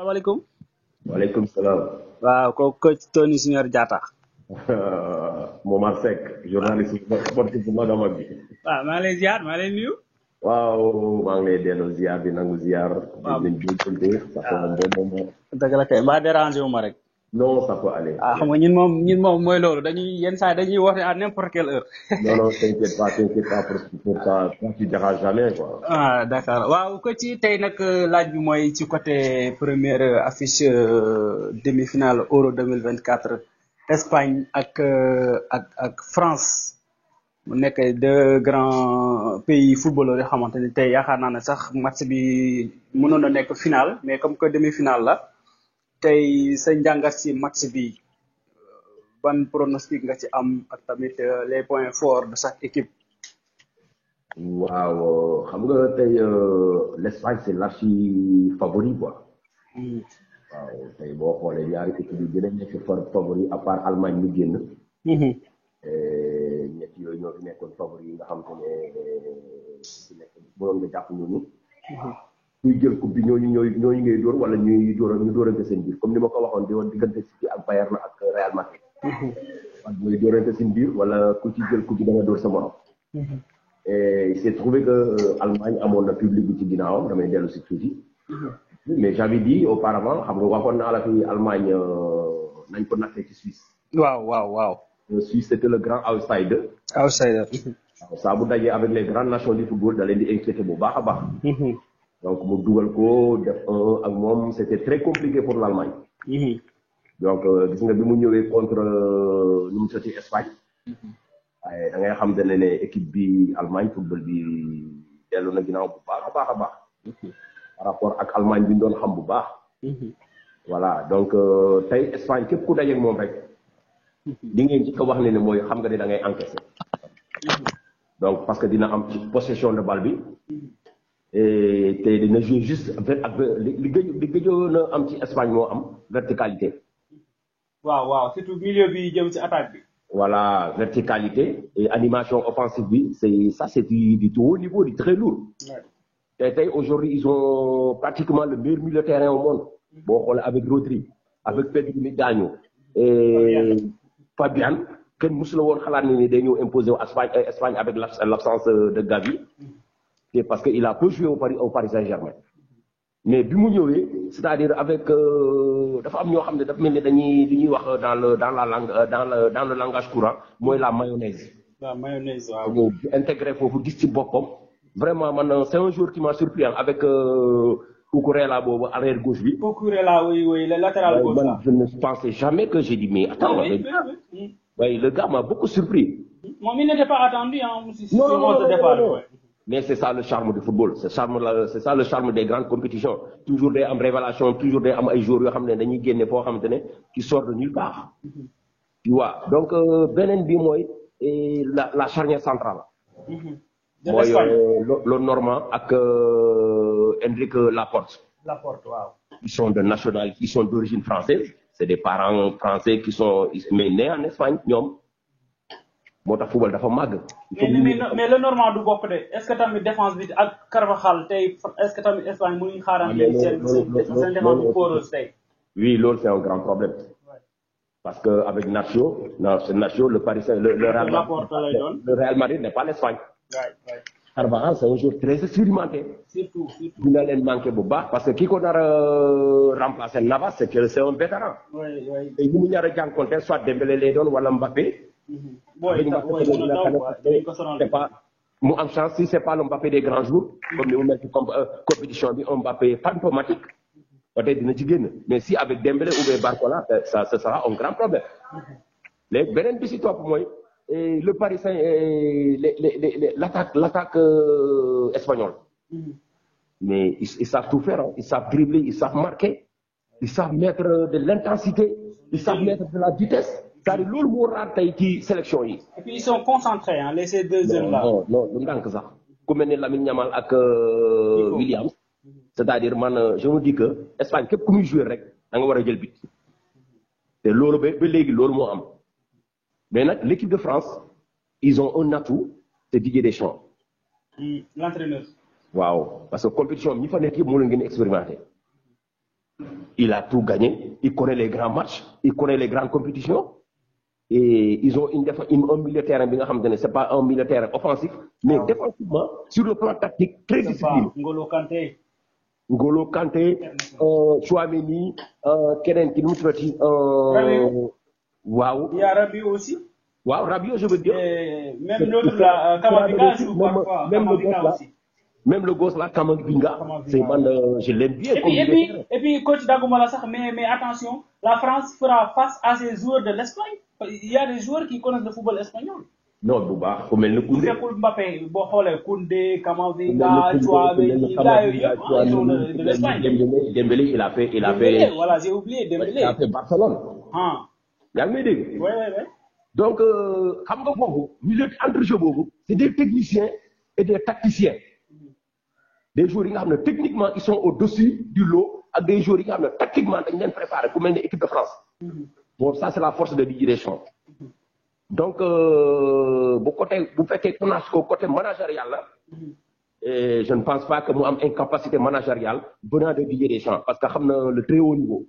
salaamaaleykum. waaleykum salaam. waaw kooku coach Tony Junior Diatta. Momar Seck journaliste sportif bu mag a mag bi. waaw maa ngi lay ziar maa ngi lay nuyu. waaw maa ngi lay delloo ziar bi nangu ziar. waaw dinañ jëndante. ça fait un bon moment. dëgg la kay mbaa dérangé wu ma rek. non ça peut aller. ah xam nga ñun moom mooy loolu dañuy yenn saa dañuy woote à n'importe quelle heure. non non t'inquiète pas pour ça tu diras jamais quoi. ah d'accord waaw ko ci tey nag laaj bi mooy ci côté première affiche demi-finale Euro 2024 Espagne ak France. mu nekk deux grands pays footballeurs yoo xamante ni tey yaakaar naa ne sax match bi mënoon na nekk final mais comme que demi-finale la tey sa njàngat ci match bi ban pronostic nga ci am ak tamit les points forts de chaque équipe. waaw xam nga tey l'Espagne c'est l'archi favori quoi. waaw tey boo xoolee ñaari équipe yi gën a nekk favori à part Allemagne mi génn. ñett yooyu ñoo fi nekkoon favori yi nga xam te ne ci nekk borom nga jàpp ñooñu. kuy jël coupe bi ñooñu ngay dóor wala ñu dóorante seen biir comme ni ma ko waxoon di woon diggante City ak Bayern ak Real Madrid. ak mooy dóorante seen biir wala ku ci jël coupe bi da nga dóor sa morom. et il s'est trouvé que Allemagne amoon na public bi ci ginnaawam damay dellu si tuuti. mais j'avais dit auparavant xam nga waxoon naa la fi Allemagne nañ ko nattee ci Suisse. waaw. Suisse c'était le grand outsider. waaw saa bu dajee avec les grandes nations du football da leen di inquiété bu baax a baax. donc mu dugal ko def ak moom c'était très compliqué pour l'Allemagne. donc gis nga bi mu ñëwee contre nu mu soti Espagne. waaye da ngay xam ne équipe bi Allemagne football bi dellu na ginnaaw bu baax a baax a baax. par rapport ak Allemagne bi ñu doon xam bu baax. voilà donc tey Espagne képp ku dajeeg moom rek. li ngeen ci ko wax ne mooy xam nga ne da ngay encaisser. donc parce que dina am ci possession de balle bi. et te dina jouer juste ak li gëjoon a am ci Espagne moo am verticalité. waaw surtout milieu bi jëm ci attaque bi. voilà verticalité et animation offensive bi c'est du tout haut niveau du très lourd. tey aujourd'hui ils ont pratiquement le meilleur milieu de terrain au monde. boo xoolee avec Rodri avec Pedri mi gaañu et Fabian kenn musu la woon xalaat ni day ñëw imposer wu Espagne avec l'absence de Gavi. c'est parce que il a peu joué au Paris Saint-Germain. mais bi mu ñëwee c'est-à-dire avec dafa am ñoo xam ne dafa mel ni li ñuy wax dans le langage courant mooy la mayonnaise. waaw. ñëw intégré foofu gis ci boppam. vraiment man c'est un joueur qui m'a surpris avec Cucurella boobu arrière gauche bi. Cucurella oui le latéral gauche. man je ne pensais jamais que j'ai dit mais attends. oui le gars m'a beaucoup surpris. moom il n'était pas attendu non. mais c'est ça le charme du football c'est ça le charme des grandes compétitions toujours day am révélation toujours day am ay joueurs yoo xam ne dañuy génne foo xamante ne qui sort de nulle part. tu vois donc beneen bi mooy la charnière centrale. mooy le Normand ak Enrique Laporte. waaw. ils sont d'origine française c'est des parents français qui sont mais nés en Espagne ñoom. moo tax football dafa màgg. mais le Normand du bokk de est-ce que tamit défense bi ak Carvajal tey est-ce que tamit Espagne mu ngi xaaraan seen défense bu poreuse tey. oui loolu c'est un grand problème. parce que avec Nacho le Paris le Real Madrid n'est pas l'Espagne. Carvajal c'est un joueur très expérimenté. surtout. dina leen manqué bu baax parce que ki ko nar a remplacer Navas c'est un vétéran. te ñu mu ñaar a jànkoonte soit Dembélé lay doon wala Mbappé. c'est pas mu am chance si c'est pas le Mbappé des grands jours comme ni mu mel ci compétition bi un Mbappé fantomatique peut-être dina ci génn mais si avec Dembélé ou bien Barcola ça ce sera un grand problème. léegi beneen bi si topp mooy le Paris Saint l'attaque espagnole. mais ils savent tout faire ils savent dribbler ils savent marquer ils savent mettre de l'intensité ils savent mettre de la vitesse. c'est-à-dire loolu moo raar tey ci sélection yi. et puis ils sont concentrés ces deux jeunes là. non du ndànk sax ku mel ne Lamine Yamal ak Williams. c'est-à-dire man je me dis que Espagne képp ku muy jouer rek da nga war a jël but. te loolu ba léegi loolu moo am mais nag l'équipe de France ils ont un atout c'est Didier Deschamps. l'entraîneur. waaw parce que compétition bi ñi fa nekk yëpp moo leen gën a expérimenté. Il a tout gagné. Il connaît les grands matchs. Il connaît les grandes compétitions. Et ils ont un milieu de terrain, c'est pas un milieu de terrain offensif, mais défensivement, sur le plan tactique, très discipliné. N'Golo Kanté, Chouameni, Kenen qui nous traite. Waouh. Il y a Rabiot aussi. Waouh, Rabiot, je veux dire. Et même l'autre là, Kamavinga joue parfois. Même le gosse là, Kamavinga, je l'aime bien. Et puis, coach Dagoumala, mais attention, la France fera face à ces joueurs de l'Espagne. Il y a des joueurs qui connaissent le football espagnol. Non, Bouba, comme le Koundé. Mbappé, Koundé, Kamavinga, Chouameni, ils sont de l'Espagne. Dembélé, il a fait. Voilà, j'ai oublié Dembélé. Il a fait Barcelone. Oui. Donc, entre-jeu, c'est des techniciens et des tacticiens. Des joueurs qui techniquement ils sont au-dessus du lot, avec des joueurs qui tactiquement ils sont préparés comme l'équipe de France. Bon, ça c'est la force de Didier Deschamps. Donc, vous faites côté managérial là, et je ne pense pas que nous avons une capacité managériale venant de Didier Deschamps, parce que nous avons le très haut niveau.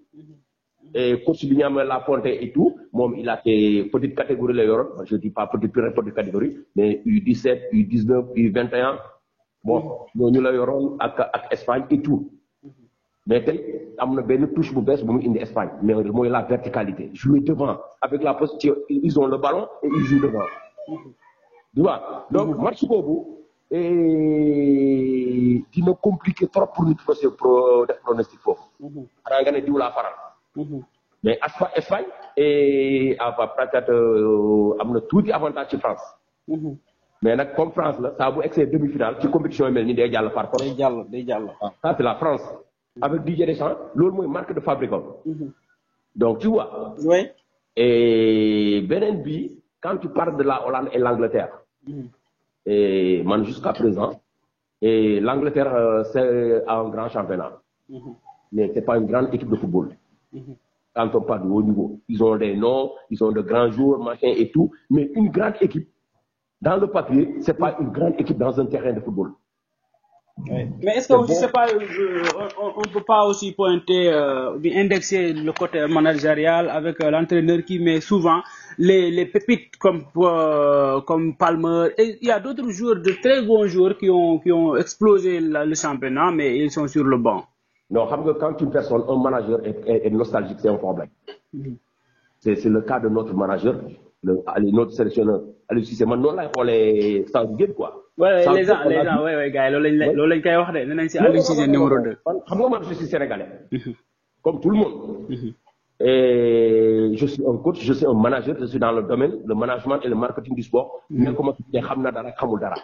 Et coach Bignam Lafonte et tout, il a fait petite catégorie, je ne dis pas petite catégorie, mais U17, U19, U21. Bon, nous l'avons avec l'Espagne et tout. Mais il y a une touche pour l'Espagne, mais la verticalité. Jouer devant, avec la posture, ils ont le ballon et ils jouent devant. Tu vois? Donc, match Bobo, il est compliqué trop pour nous pour des pronostics. Mais l'Espagne a tout avantage de France. Mais comme France, ça a excès demi-finale, la compétition est déjà déjà par contre. Ça, c'est la France. Avec Didier Deschamps, l'autre est marque de fabricant. Donc, tu vois. Oui. Et BNB, quand tu parles de la Hollande et l'Angleterre, et jusqu'à présent, et l'Angleterre, c'est un grand championnat. Mais ce n'est pas une grande équipe de football. Quand on parle de haut niveau, ils ont des noms, ils ont de grands joueurs, machin et tout, mais une grande équipe, dans le papier, ce n'est pas une grande équipe dans un terrain de football. Oui. Mais est-ce que aussi, c'est pas, on ne peut pas aussi pointer, indexer le côté managérial avec l'entraîneur qui met souvent les pépites comme Palmer. Et il y a d'autres joueurs, de très bons joueurs qui ont explosé le championnat, mais ils sont sur le banc. Non, quand une personne, un manager est nostalgique, c'est un problème. C'est le cas de notre manager, notre sélectionneur. Alors, si c'est maintenant là, il faut les sans guide, quoi. Ouais, les gens, gars, l'olañ koy wax de, nenañ ci Aliou Cissé numéro 2. Je suis sénégalais. Comme tout le monde. Et je suis un coach, je suis un manager, je suis dans le domaine, le management et le marketing du sport. Mais comment tu dis, xamna dara, xamul dara.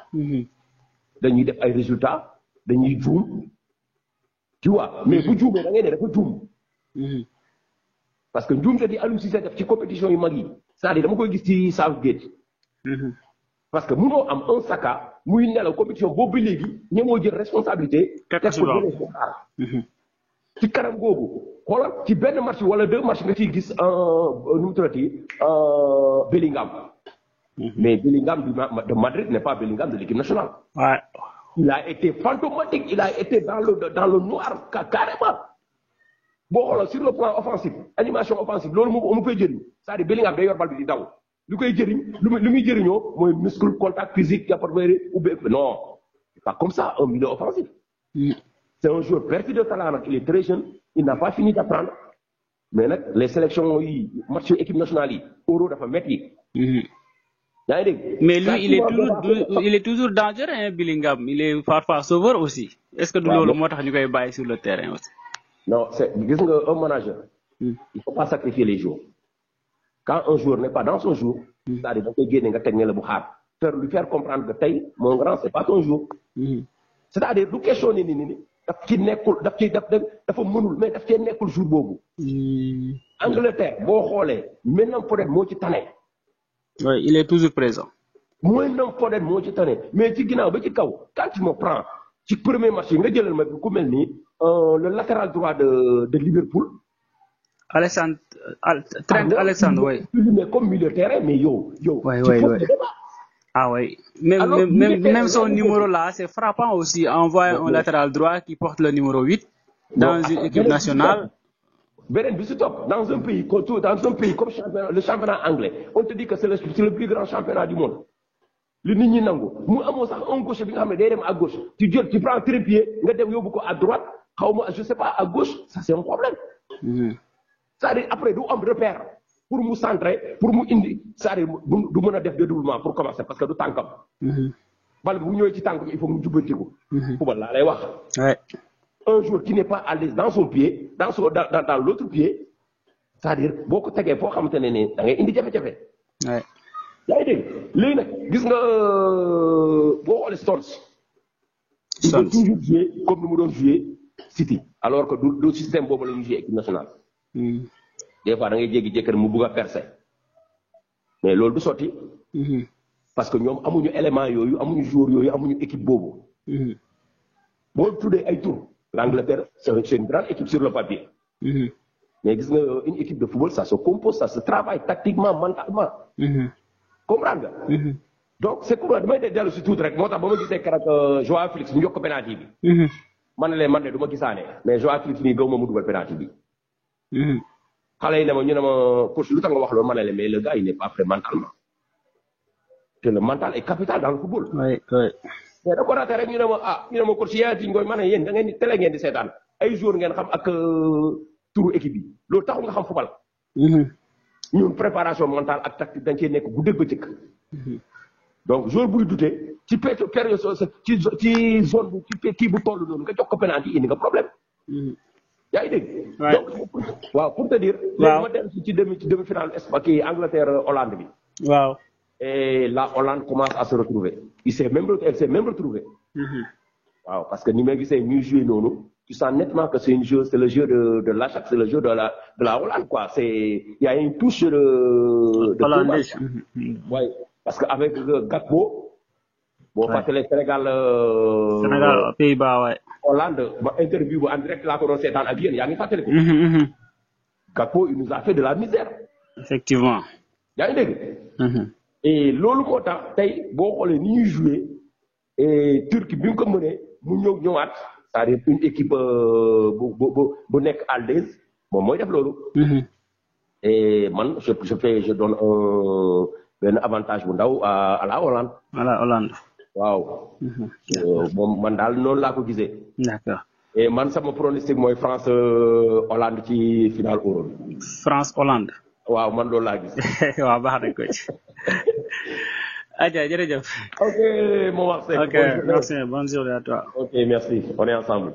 Dañuy def ay résultats, dañuy joom. Tu vois, mais bu joomé da ngay né dafa joom. Parce que joom te di Aliou Cissé def ci compétition yu mag yi. C'est-à-dire dama koy gis ci Southgate. Parce que nous avons un Saka, nous avons la compétition, nous avons une responsabilité. Si kanam gogo, xoolal ci benn match wala deux matchs nga ciy gis Bellingham. Mais Bellingham de Madrid n'est pas Bellingham de l'équipe nationale. Ouais. Il a été fantomatique, il a été dans le noir carrément. Bon, sur le plan offensif, animation offensive, on peut dire, c'est-à-dire Bellingham d'ailleurs bal bi di daw. Lu koy jëriñ lu muy jëriñoo mooy muscle contact physique non c'est pas comme ça un milieu offensif. C'est un joueur perdu de talent, il est très jeune, il n'a pas fini d'apprendre, mais les sélections yi match équipe nationale yi euro dafa metti. Mais lui il est toujours dangereux, hein, Bellingham, il est parfois sauveur aussi. Est-ce que du loolu moo tax ñu koy bàyyi sur le terrain aussi? Non, c'est gis nga un manager, il faut pas sacrifier les joueurs. Quand un joueur n'est pas dans son jour, c'est-à-dire lui faire comprendre que mon grand, c'est pas ton jour. C'est-à-dire, du question ni mais jour bobu. Angleterre, maintenant peut-être oui, il est toujours présent. Maintenant peut-être mais quand tu me prends, ci premier match nga jëlal ma ku melni le latéral droit de Liverpool. Alexandre, Trent Alexandre, oui. Mais comme milieu de terrain, mais yo. Oui. Ah oui. Même son numéro là, c'est frappant aussi. On voit un latéral droit qui porte le numéro 8. Dans une équipe nationale. Beren bi si top dans un pays comme le championnat anglais on te dit que c'est le plus grand championnat du monde li nit ñi nangu mu amoo sax un gauche bi nga xam ne day dem à gauche tu prends trépied nga dem yóbbu ko à droite xaw ma je sais pas à gauche ça c'est un problème. C'est-à-dire après du am repère pour mu centrer pour mu indi c'est-à-dire du mën a def dédoublement pour commencer parce que du tànkam. bal bu ñëwee ci tànk bi il faut mu jubbantiku. football laa lay wax. Un joueur qui n'est pas à l'aise dans son pied dans l'autre pied c'est-à-dire boo ko tegee foo xamante ne nii da ngay indi jafe-jafe. yaa ngi dégg léegi nag gis nga boo xoolee Stones. il faut toujours jouer comme ni mu doon jouer City. alors que du système boobu la ñuy jouer équipe nationale. des fois da ngay jékki-jékki mu bugg a percer mais loolu du sotti. parce que ñoom amuñu élément yooyu amuñu joueur yooyu amuñu équipe boobu. boo tuddee ay tour l'Angleterre c'est une grande équipe sur le papier. mais gis nga une équipe de football ça se compose ça se travaille tactiquement mentalement. comprendre nga. donc c'est pourquoi damay dellu si tuuti rek moo tax ba ma gisee keroog Joao Félix mu jox ko penalty bi. man de du ma gisaane mais Joao Félix nii gaw ma mu dugal penalty bi. xale yi ñu ne ma coach lu tax nga wax loolu ma ne leen mais le gars il n'est pas prêt mentalement. te le mental est capital dans le football. oui. mais da ko raté rek ñu ne ma coach yaa ngoy ma ne yéen da ngeen di télé ngeen di seetaan ay joueurs ngeen xam ak turu équipe bi loolu taxul nga xam football. ñun préparation mentale ak tactique dañ cee nekk bu dégg ba cëkk. donc joueur buy douter ci période ci zone bu ci kii bu toll noonu nga jox ko penalty indi nga problème. yaa ngi dégg. donc waaw pour te dire. waaw ma dem ci demi-finale kii Angleterre Hollande bi. waaw. et la Hollande commence à se retrouver elle s'est même retrouvée. waaw parce que ni ma gisee ñuy jouer noonu tu sens nettement que c'est le jeu de l'Ajax, c'est le jeu de la Hollande quoi. Il y a une touche de hollandaise. Ouais, parce que avec Gakpo, bon fàttali Sénégal Pays-Bas ouais. Hollande ba interview en direct laa ko doon seetaan ak yéen yaa ngi fàttali ko. Gakpo il nous a fait de la misère. Effectivement. yaa ngi dégg. Et loolu moo tax tey boo xoolee ni ñuy jouer et Turquie bi mu ko mënee mu ñëwaat c'est-à-dire une équipe bu nekk à l'aise moom mooy def loolu. Et man je donne benn avantage bu ndaw à la Hollande. À la Hollande. waaw. moom man daal noonu laa ko gisee. D'accord. Et man sama pronostic mooy France Hollande ci finale Euro bi. France Hollande. waaw man loolu laa gis. waaw baax nañ ko ci. Adja jërëjëf. Ok, mon Marseille. Ok, merci. Bonne journée à toi. Ok, merci. On est ensemble.